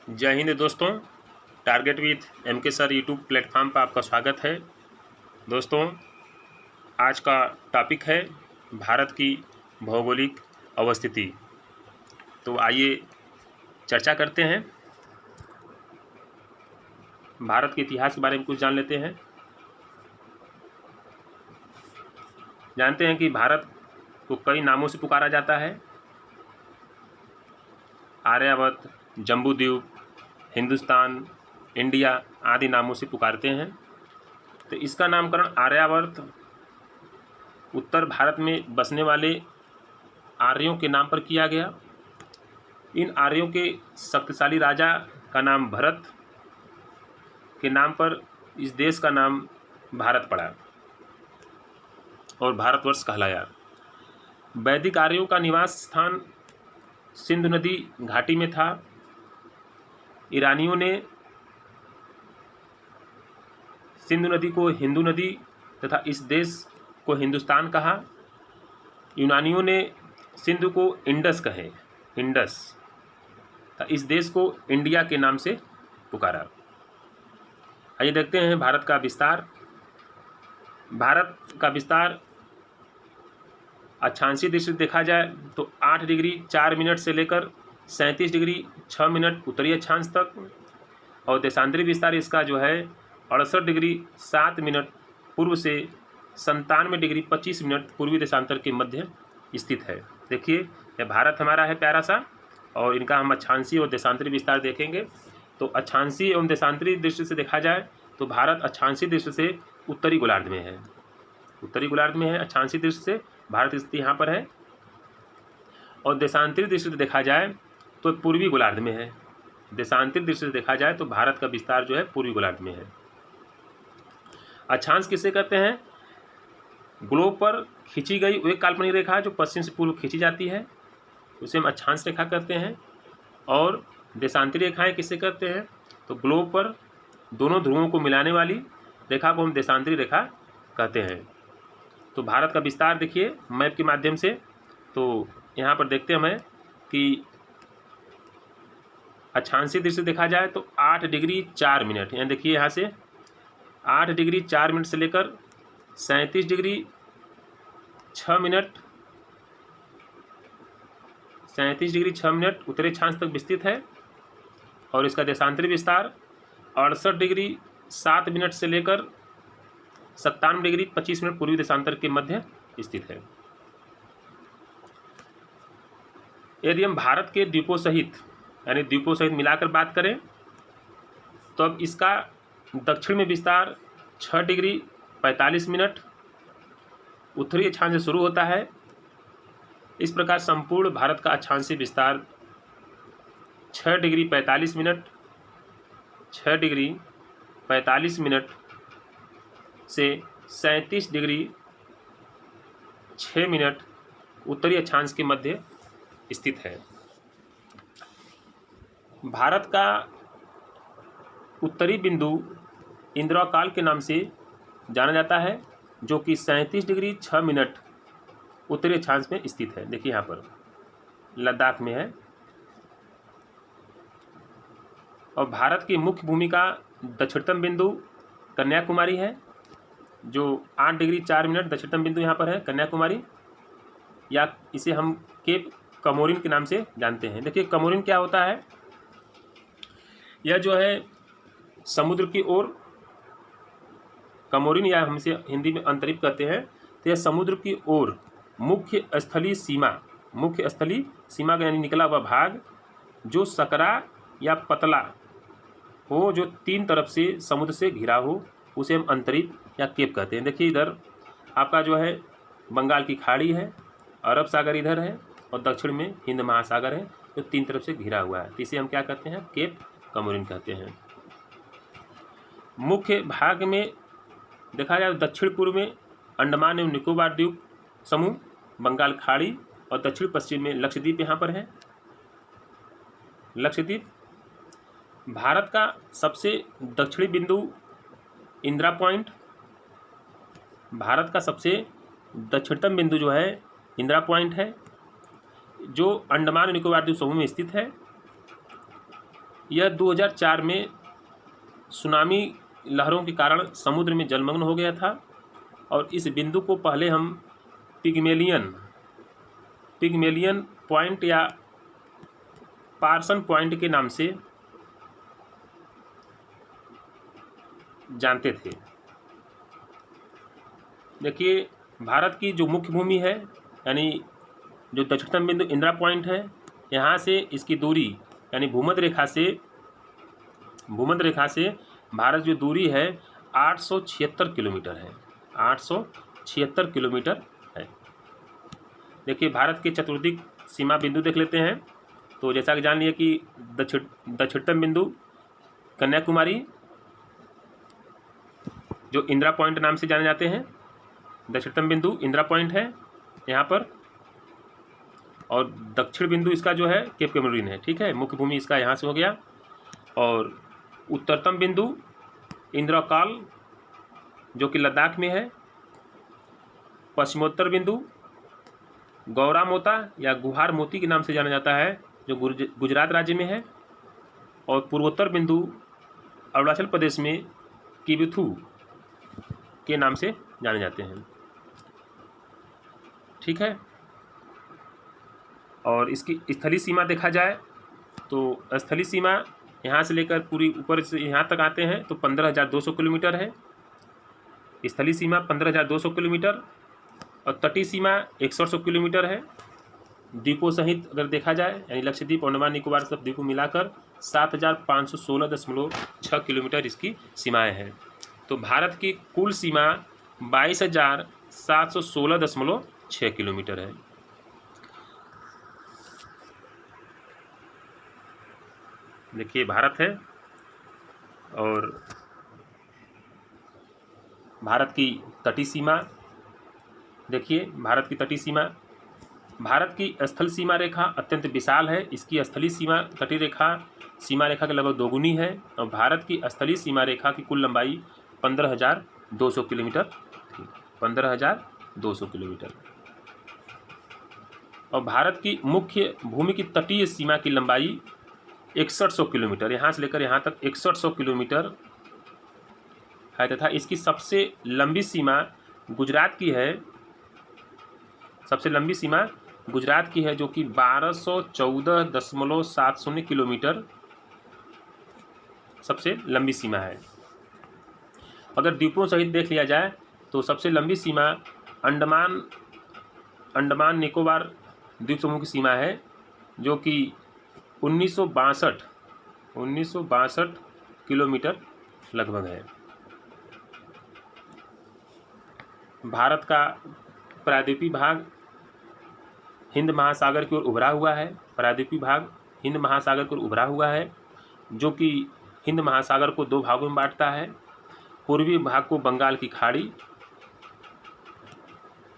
जय हिंद दोस्तों। Target with M के सर यूट्यूब प्लेटफॉर्म पर आपका स्वागत है। दोस्तों, आज का टॉपिक है भारत की भौगोलिक अवस्थिति। तो आइए चर्चा करते हैं। भारत के इतिहास के बारे में कुछ जान लेते हैं। जानते हैं कि भारत को कई नामों से पुकारा जाता है। आर्यावर्त, जम्बूद्वीप, हिंदुस्तान, इंडिया आदि नामों से पुकारते हैं। तो इसका नामकरण आर्यावर्त उत्तर भारत में बसने वाले आर्यों के नाम पर किया गया। इन आर्यों के शक्तिशाली राजा का नाम भरत के नाम पर इस देश का नाम भारत पड़ा और भारतवर्ष कहलाया। वैदिक आर्यों का निवास स्थान सिंधु नदी घाटी में था। ईरानियों ने सिंधु नदी को हिंदू नदी तथा इस देश को हिंदुस्तान कहा। यूनानियों ने सिंधु को इंडस कहे, इंडस, तथा इस देश को इंडिया के नाम से पुकारा। आइए देखते हैं भारत का विस्तार। भारत का विस्तार अक्षांशीय दृष्टि से देखा जाए तो 8 डिग्री 4 मिनट से लेकर 37 डिग्री 6 मिनट उत्तरी अक्षांश तक, और देशांतरी विस्तार इसका जो है 68 डिग्री 7 मिनट पूर्व से 97 डिग्री 25 मिनट पूर्वी देशांतर के मध्य स्थित है। देखिए, यह भारत हमारा है प्यारा सा, और इनका हम अक्षांशीय और देशांतरी विस्तार देखेंगे। तो अक्षांशीय एवं देशांतरी दृष्टि से देखा जाए तो भारत अक्षांशीय दृष्टि से उत्तरी गोलार्ध में है, उत्तरी गोलार्ध में है। अक्षांशीय दृष्टि से भारत स्थित यहाँ पर है, और देशांतरी दृष्टि से देखा जाए तो पूर्वी गोलार्ध में है। देशांतरी दृष्टि से देखा जाए तो भारत का विस्तार जो है पूर्वी गोलार्ध में है। अक्षांश किसे कहते हैं? ग्लोब पर खींची गई एक काल्पनिक रेखा जो पश्चिम से पूर्व खींची जाती है, उसे हम अक्षांश रेखा कहते हैं। और देशांतरी रेखाएं किसे कहते हैं? तो ग्लोब पर दोनों ध्रुवों को मिलाने वाली रेखा को हम देशांतरी रेखा कहते हैं। तो भारत का विस्तार देखिए मैप के माध्यम से। तो यहाँ पर देखते हैं हमें कि अक्षांशीय दृष्टि से देखा जाए तो 8 डिग्री 4 मिनट, यहाँ देखिए यहाँ से 8 डिग्री 4 मिनट से लेकर 37 डिग्री 6 मिनट, 37 डिग्री 6 मिनट उत्तरी अक्षांश तक विस्तृत है। और इसका देशांतरी विस्तार 68 डिग्री 7 मिनट से लेकर 97 डिग्री 25 मिनट पूर्वी देशांतर के मध्य स्थित है। यदि हम भारत के द्वीपों सहित यानी द्वीपों सहित मिलाकर बात करें तो अब इसका दक्षिण में विस्तार 6 डिग्री 45 मिनट उत्तरी अक्षांश से शुरू होता है। इस प्रकार संपूर्ण भारत का अक्षांशीय विस्तार 6 डिग्री 45 मिनट, 6 डिग्री 45 मिनट से 37 डिग्री 6 मिनट उत्तरी अक्षांश के मध्य स्थित है। भारत का उत्तरी बिंदु इंद्रकाल के नाम से जाना जाता है, जो कि 37 डिग्री 6 मिनट उत्तरी अक्षांश में स्थित है। देखिए यहाँ पर लद्दाख में है। और भारत की मुख्य भूमि का दक्षिणतम बिंदु कन्याकुमारी है, जो 8 डिग्री 4 मिनट दक्षिणतम बिंदु यहाँ पर है कन्याकुमारी, या इसे हम केप कमोरिन के नाम से जानते हैं। देखिए कमोरिन क्या होता है? यह जो है समुद्र की ओर, कमोरिन या हमसे हिंदी में अंतरिप कहते हैं, तो यह समुद्र की ओर मुख्य स्थलीय सीमा का यानी निकला हुआ भाग जो सकरा या पतला हो, जो 3 तरफ से समुद्र से घिरा हो, उसे हम अंतरिप या केप कहते हैं। देखिए इधर आपका जो है बंगाल की खाड़ी है, अरब सागर इधर है, और दक्षिण में हिंद महासागर है, जो 3 तरफ से घिरा हुआ है। तो इसे हम क्या कहते हैं? केप कमोरिन कहते हैं। मुख्य भाग में देखा जाए दक्षिण पूर्व में अंडमान एवं निकोबार द्वीप समूह, बंगाल खाड़ी, और दक्षिण पश्चिम में लक्षद्वीप यहाँ पर है। लक्षद्वीप भारत का सबसे दक्षिणी बिंदु इंदिरा पॉइंट, भारत का सबसे दक्षिणतम बिंदु जो है इंदिरा पॉइंट है, जो अंडमान निकोबार द्वीप समूह में स्थित है। यह 2004 में सुनामी लहरों के कारण समुद्र में जलमग्न हो गया था और इस बिंदु को पहले हम पिग्मेलियन पॉइंट या पार्सन पॉइंट के नाम से जानते थे। देखिए, भारत की जो मुख्य भूमि है, यानी जो दक्षिणतम बिंदु इंदिरा पॉइंट है, यहाँ से इसकी दूरी यानी भूमध्य रेखा से भारत जो दूरी है 876 किलोमीटर है। 876 किलोमीटर है। देखिए, भारत के चतुर्दिक सीमा बिंदु देख लेते हैं। तो जैसा कि जान लिया कि दक्षिणतम बिंदु कन्याकुमारी जो इंदिरा पॉइंट नाम से जाने जाते हैं, दक्षिणतम बिंदु इंदिरा पॉइंट है यहाँ पर, और दक्षिण बिंदु इसका जो है केप कैमोरिन है। ठीक है, मुख्य भूमि इसका यहाँ से हो गया। और उत्तरतम बिंदु इंदिरा कॉल जो कि लद्दाख में है। पश्चिमोत्तर बिंदु गौरा मोता या गुहार मोती के नाम से जाना जाता है जो गुजरात राज्य में है। और पूर्वोत्तर बिंदु अरुणाचल प्रदेश में किबिथु के नाम से जाने जाते हैं। ठीक है, और इसकी स्थलीय सीमा देखा जाए तो स्थलीय सीमा यहाँ से लेकर पूरी ऊपर से यहाँ तक आते हैं तो 15,200 किलोमीटर है स्थलीय सीमा, 15,200 किलोमीटर, और तटीय सीमा 1,100 किलोमीटर है। द्वीपों सहित अगर देखा जाए यानी लक्षद्वीप, अंडमान निकोबार सब द्वीपों मिलाकर 7,516.6 किलोमीटर इसकी सीमाएं हैं। तो भारत की कुल सीमा 22,716.6 किलोमीटर है। देखिए, भारत है और भारत की तटीय सीमा देखिए, भारत की तटीय सीमा, भारत की स्थल सीमा रेखा अत्यंत विशाल है। इसकी स्थलीय सीमा तटीय रेखा सीमा रेखा के लगभग दोगुनी है और भारत की स्थलीय सीमा रेखा की कुल लंबाई 15,200 किलोमीटर थी। 15,200 किलोमीटर। और भारत की मुख्य भूमि की तटीय सीमा की लंबाई 6100 किलोमीटर, यहाँ से लेकर यहाँ तक 6100 किलोमीटर है तथा इसकी सबसे लंबी सीमा गुजरात की है। सबसे लंबी सीमा गुजरात की है जो कि 1214.70 किलोमीटर सबसे लंबी सीमा है। अगर द्वीपों सहित देख लिया जाए तो सबसे लंबी सीमा अंडमान निकोबार द्वीप समूह की सीमा है जो कि 1962 किलोमीटर लगभग है। भारत का प्रायद्वीपीय भाग हिंद महासागर की ओर उभरा हुआ है। प्रायद्वीपीय भाग हिंद महासागर की ओर उभरा हुआ है जो कि हिंद महासागर को दो भागों में बांटता है। पूर्वी भाग को बंगाल की खाड़ी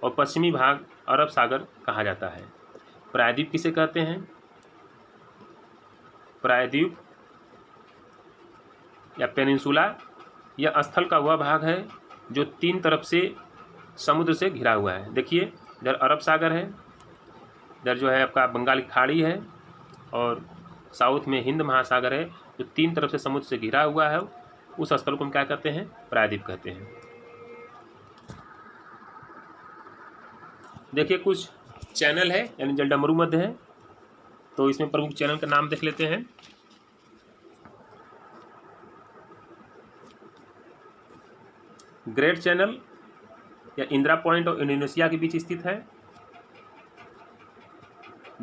और पश्चिमी भाग अरब सागर कहा जाता है। प्रायद्वीप किसे कहते हैं? प्रायद्वीप या पेनिनसुला यह स्थल का वह भाग है जो तीन तरफ से समुद्र से घिरा हुआ है। देखिए, इधर अरब सागर है, इधर जो है आपका बंगाल की खाड़ी है और साउथ में हिंद महासागर है जो तीन तरफ से समुद्र से घिरा हुआ है। उस स्थल को हम क्या कहते हैं? प्रायद्वीप कहते हैं। देखिए, कुछ चैनल है यानी जलडमरू मध्य है, तो इसमें प्रमुख चैनल का नाम देख लेते हैं। ग्रेट चैनल या इंदिरा पॉइंट और इंडोनेशिया के बीच स्थित है।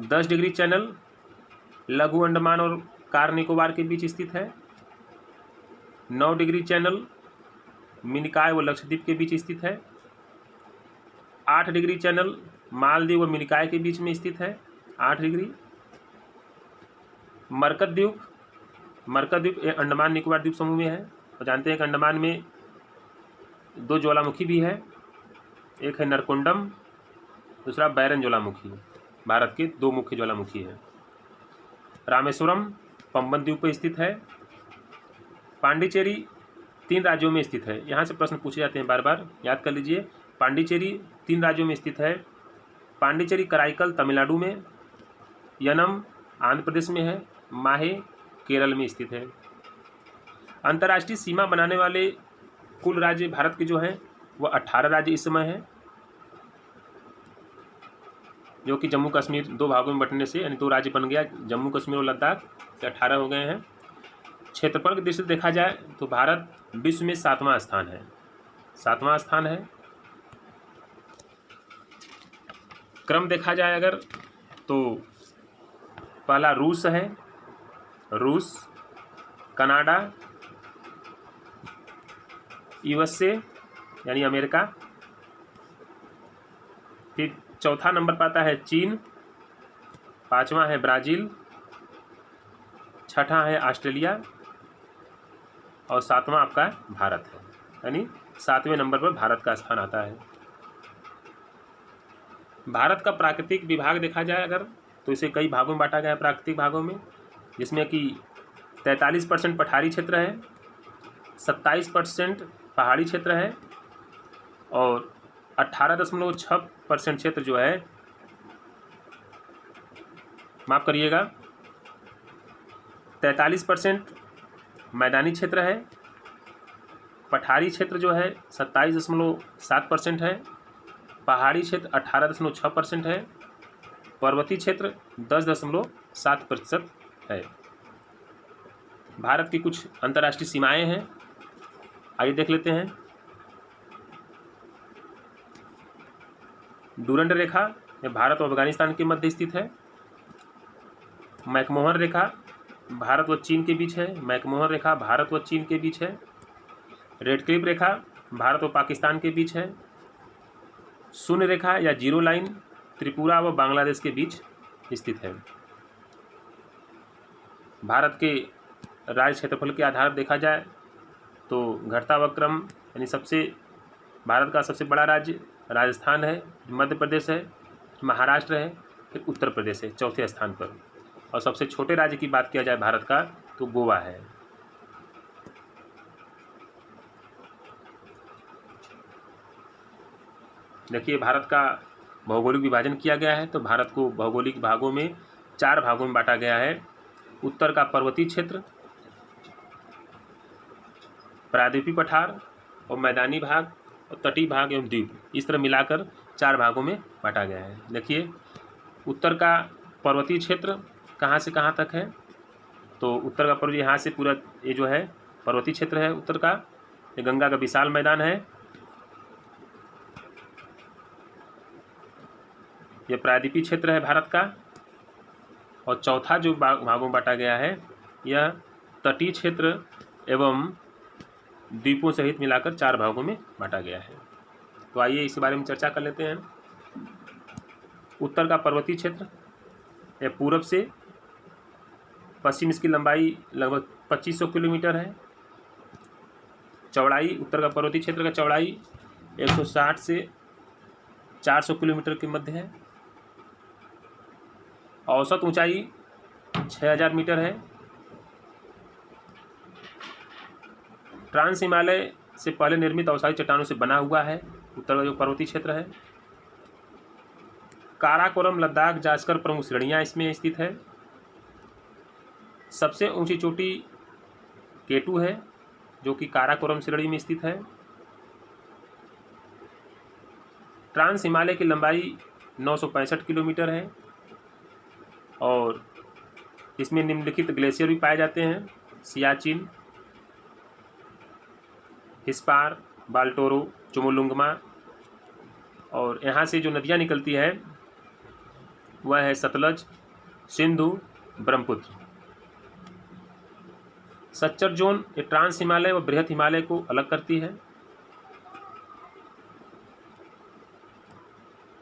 10 डिग्री चैनल लघु अंडमान और कार निकोबार के बीच स्थित है। 9 डिग्री चैनल मिनिकॉय व लक्षद्वीप के बीच स्थित है। 8 डिग्री चैनल मालदीव व मिनिकॉय के बीच में स्थित है। 8 डिग्री। मरकत द्वीप ये अंडमान निकोबार द्वीप समूह में है और जानते हैं कि अंडमान में 2 ज्वालामुखी भी है, एक है नरकुंडम, दूसरा बैरन ज्वालामुखी। भारत के 2 मुख्य ज्वालामुखी है। रामेश्वरम पंबन द्वीप पर स्थित है। पांडिचेरी 3 राज्यों में स्थित है। यहाँ से प्रश्न पूछे जाते हैं बार बार, याद कर लीजिए। पांडिचेरी 3 राज्यों में स्थित है। पांडिचेरी कराईकल तमिलनाडु में, यनम आंध्र प्रदेश में है, माहे केरल में स्थित है। अंतर्राष्ट्रीय सीमा बनाने वाले कुल राज्य भारत के जो हैं वह 18 राज्य इस समय हैं, जो कि जम्मू कश्मीर 2 भागों में बंटने से यानी 2 राज्य बन गया, जम्मू कश्मीर और लद्दाख से 18 हो गए हैं। क्षेत्रफल की दृष्टि से देखा जाए तो भारत विश्व में 7वां स्थान है, 7वां स्थान है। क्रम देखा जाए अगर तो पहला रूस है, रूस, कनाडा, यूएसए यानी अमेरिका, फिर चौथा नंबर पर आता है चीन, 5वां है ब्राज़ील, 6ठा है ऑस्ट्रेलिया और 7वां आपका भारत है, यानी 7वें नंबर पर भारत का स्थान आता है। भारत का प्राकृतिक विभाग देखा जाए अगर तो इसे कई भागों में बांटा गया है, प्राकृतिक भागों में, जिसमें कि 43% पठारी क्षेत्र है, 27% पहाड़ी क्षेत्र है और 18.6% क्षेत्र जो है, माफ़ करिएगा, 43% मैदानी क्षेत्र है, पठारी क्षेत्र जो है 27.7% है, पहाड़ी क्षेत्र 18.6% है, पर्वतीय क्षेत्र 10.7% है। भारत की कुछ अंतर्राष्ट्रीय सीमाएं हैं, आइए देख लेते हैं। डूरंड रेखा यह भारत और अफगानिस्तान के मध्य स्थित है। मैकमोहन रेखा भारत व चीन के बीच है, मैकमोहन रेखा भारत व चीन के बीच है। रेड क्लिफ रेखा भारत व पाकिस्तान के बीच है। शून्य रेखा या जीरो लाइन त्रिपुरा व बांग्लादेश के बीच स्थित है। भारत के राज्य क्षेत्रफल के आधार पर देखा जाए तो घटता हुआ क्रम यानी भारत का सबसे बड़ा राज्य राजस्थान है, मध्य प्रदेश है, महाराष्ट्र है, फिर उत्तर प्रदेश है चौथे स्थान पर, और सबसे छोटे राज्य की बात किया जाए भारत का तो गोवा है। देखिए भारत का भौगोलिक विभाजन किया गया है तो भारत को भौगोलिक भागों में 4 भागों में बांटा गया है। उत्तर का पर्वतीय क्षेत्र, प्रायद्वीपीय पठार और मैदानी भाग और तटीय भाग एवं द्वीप, इस तरह मिलाकर 4 भागों में बांटा गया है। देखिए उत्तर का पर्वतीय क्षेत्र कहाँ से कहाँ तक है तो उत्तर का पर्वत यहाँ से पूरा ये जो है पर्वतीय क्षेत्र है उत्तर का, ये गंगा का विशाल मैदान है, ये प्रायद्वीपीय क्षेत्र है भारत का, और चौथा जो भागों में बांटा गया है यह तटीय क्षेत्र एवं द्वीपों सहित मिलाकर 4 भागों में बांटा गया है। तो आइए इस बारे में चर्चा कर लेते हैं। उत्तर का पर्वतीय क्षेत्र यह पूरब से पश्चिम, इसकी लंबाई लगभग 2500 किलोमीटर है। चौड़ाई उत्तर का पर्वतीय क्षेत्र का चौड़ाई 160 से 400 किलोमीटर के मध्य है। औसत ऊंचाई 6000 मीटर है। ट्रांस हिमालय से पहले निर्मित अवसादी चट्टानों से बना हुआ है उत्तर का जो पर्वतीय क्षेत्र है। काराकोरम, लद्दाख, जास्कर प्रमुख श्रेणियाँ इसमें स्थित है। सबसे ऊंची चोटी K2 है जो कि काराकोरम श्रेणी में स्थित है। ट्रांस हिमालय की लंबाई 965 किलोमीटर है और इसमें निम्नलिखित ग्लेशियर भी पाए जाते हैं: सियाचिन, हिस्पार, बाल्टोरो, चुमोलुंगमा, और यहाँ से जो नदियाँ निकलती है वह है सतलज, सिंधु, ब्रह्मपुत्र। सच्चर जोन ये ट्रांस हिमालय व बृहत हिमालय को अलग करती है।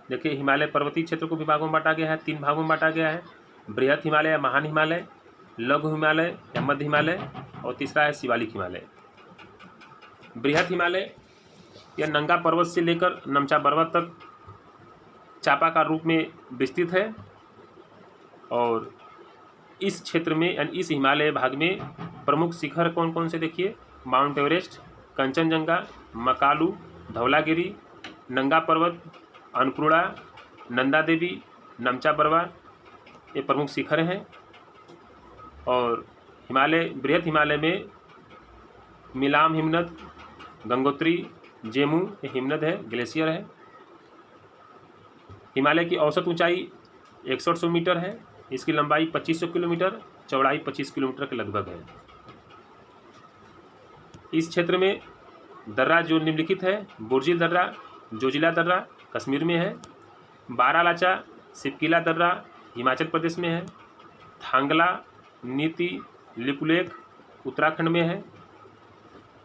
देखिए हिमालय पर्वतीय क्षेत्र को विभागों में बांटा गया है, 3 भागों में बांटा गया है: बृहत हिमालय या महान हिमालय, लघु हिमालय या मध्य हिमालय, और तीसरा है शिवालिक हिमालय। बृहत हिमालय यह नंगा पर्वत से लेकर नमचा पर्वत तक चापाकार रूप में विस्तृत है और इस क्षेत्र में यानी इस हिमालय भाग में प्रमुख शिखर कौन कौन से देखिए: माउंट एवरेस्ट, कंचनजंगा, मकालू, धौलागिरी, नंगा पर्वत, अन्नपूर्णा, नंदा देवी, नमचा बरवा, ये प्रमुख शिखर हैं। और हिमालय, बृहद हिमालय में मिलाम हिमनद, गंगोत्री, जेमू ये हिमनद है, ग्लेशियर है। हिमालय की औसत ऊंचाई 6100 मीटर है। इसकी लंबाई 2500 किलोमीटर, चौड़ाई 25 किलोमीटर के लगभग है। इस क्षेत्र में दर्रा जो निम्नलिखित है, बुर्जिल दर्रा, जोजिला दर्रा कश्मीर में है, बारालाचा सिपकिला दर्रा हिमाचल प्रदेश में है, थांगला, नीति, लिपुलेख उत्तराखंड में है,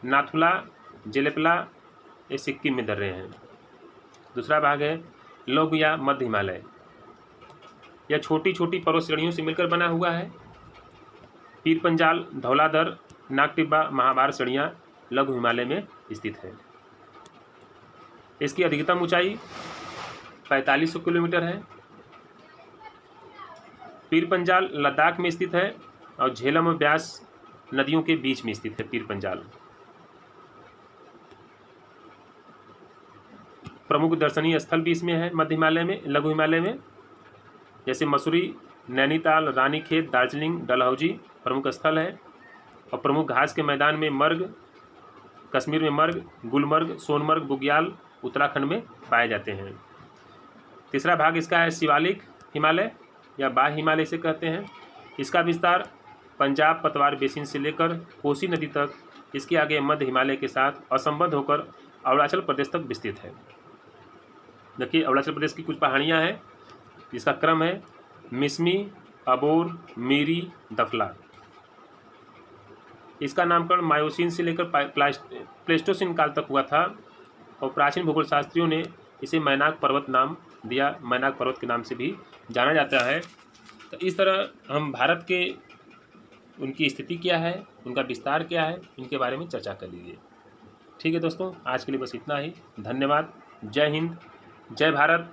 नाथुला, जेलेपला ये सिक्किम में दर्रे हैं। दूसरा भाग है लघु या मध्य हिमालय। यह छोटी छोटी पर्वत श्रेणियों से मिलकर बना हुआ है। पीर पंजाल, धौलाधर, नागटिब्बा, महाभार श्रेणियाँ लघु हिमालय में स्थित है। इसकी अधिकतम ऊंचाई 4500 किलोमीटर है। पीर पंजाल लद्दाख में स्थित है और झेलम और ब्यास नदियों के बीच में स्थित है पीर पंजाल। प्रमुख दर्शनीय स्थल भी इसमें है मध्य हिमालय में, लघु हिमालय में, जैसे मसूरी, नैनीताल, रानीखेत, दार्जिलिंग, डलहौजी प्रमुख स्थल है। और प्रमुख घास के मैदान में मर्ग, कश्मीर में मर्ग, गुलमर्ग, सोनमर्ग, बुग्याल उत्तराखंड में पाए जाते हैं। तीसरा भाग इसका है शिवालिक हिमालय या बाह्य हिमालय से कहते हैं। इसका विस्तार पंजाब पतवार बेसिन से लेकर कोसी नदी तक, इसके आगे मध्य हिमालय के साथ असंबद्ध होकर अरुणाचल प्रदेश तक विस्तृत है। देखिए अरुणाचल प्रदेश की कुछ पहाड़ियाँ हैं जिसका क्रम है मिसमी, अबोर, मीरी, दफला। इसका नामकरण मायोसीन से लेकर प्लेस्टोसीन काल तक हुआ था और प्राचीन भूगोल शास्त्रियों ने इसे मैनाक पर्वत नाम दिया। मैनाक पर्वत के नाम से भी जाना जाता है। तो इस तरह हम भारत के उनकी स्थिति क्या है, उनका विस्तार क्या है, इनके बारे में चर्चा कर लीजिए। ठीक है दोस्तों, आज के लिए बस इतना ही। धन्यवाद। जय हिंद, जय भारत।